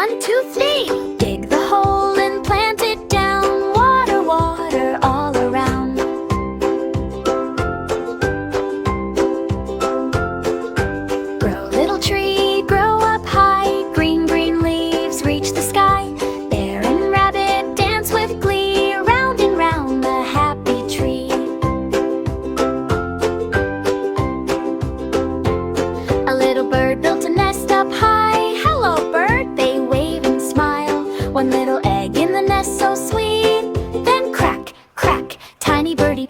1, 2, 3. Dig the hole and plant it down. Water, water all around. Grow, little tree, grow up high. Green, green leaves reach the sky. Bear and rabbit dance with glee. Round and round the happy tree. A little bird built a nest up high. Hello, bird, they wave and smile. One little egg in the nest so sweet. Then crack, crack, tiny birdie